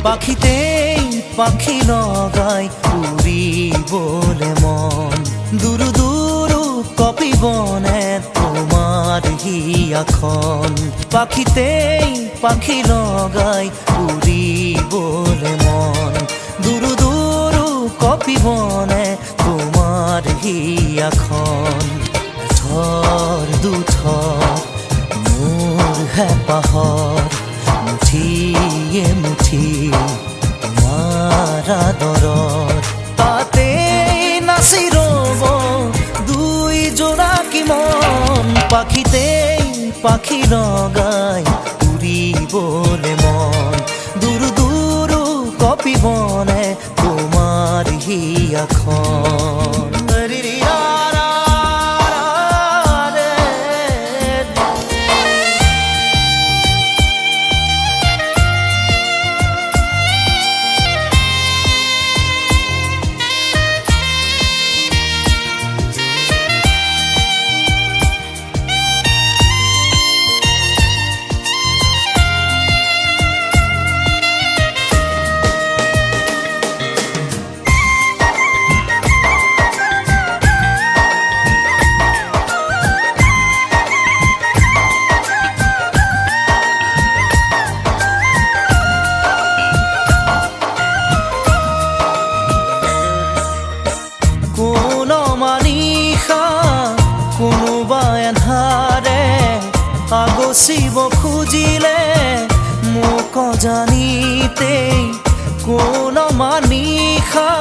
পাখিতেই পাখি লগাই উড়িবলে মন দুরু দুরু কপি বনে তোমার হিয়াখন পাখিতেই পাখি লগাই উড়িবলে মন দুরু দুরু কপি বনে তোমার হিয়াখন থর দুথর মোর হেঁপাহর মুঠিয়ে মুঠি তোমার আদরত তাতে নাচি ৰব দুই জোড়া কি মন পাখিতেই পাখি লগাই উড়িবলে মন দুরু দুরু কপি বনে তোমার হিয়াখন আগচিব খুজিলে মোক জানিতেই কোন মানিষা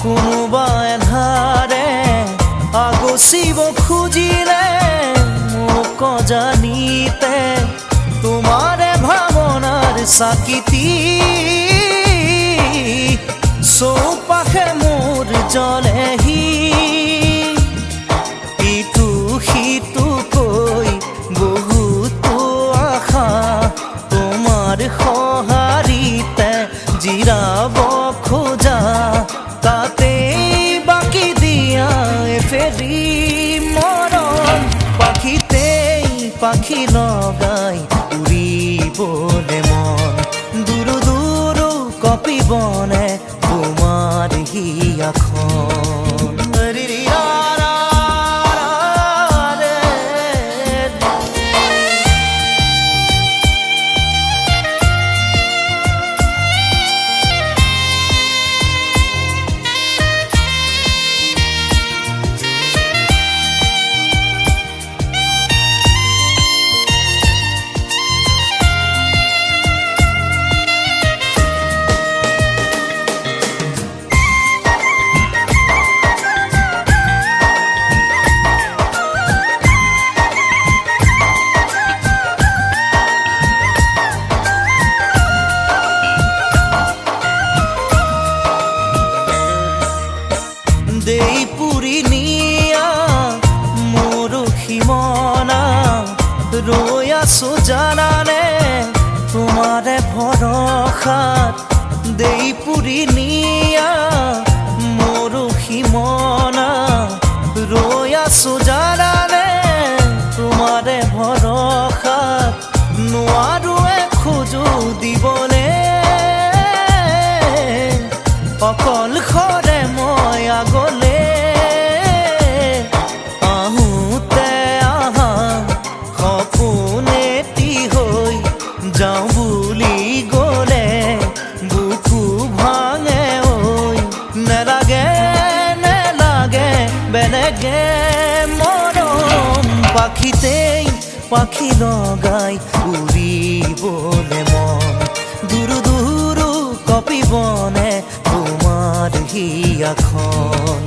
কোনোবা এন্ধাৰে আগচিব খুজিলে মোক জানিতে তোমাৰে ভাৱনাৰ চাকিতি চৌপাশে মোৰ জ্বলেহি ইটো সিটো কৈ বহুতো আশা তোমার সঁহাৰিতে জিৰাব খোজা তাতে বাকি দিয়া ফেৰি মৰম পাখিতেই পাখি লগাই উড়িবলে মন দুরু দুরু কপি বনে তোমার হিয়াখন দেই পুরি নিয়া মোরখি মনা রই আছো জানানে তোমারে ভরসাত দেই পুরি নিয়া মোরখি মনা রই আছো জানানে তোমারে ভরসাত নোৱাৰোৱে খোজো দিবলে অকল খৰে মই আগলে আহোঁতে আহা সপোনেটি হৈ যাওঁ বুলি গ'লে বুকু ভাঙে ঐ নেলাগে নেলাগে বেলেগে মৰম পাখিতেই পাখি লগাই উড়িবলে মন দুরু দুরু কপি বনে তোমার হিয়াখন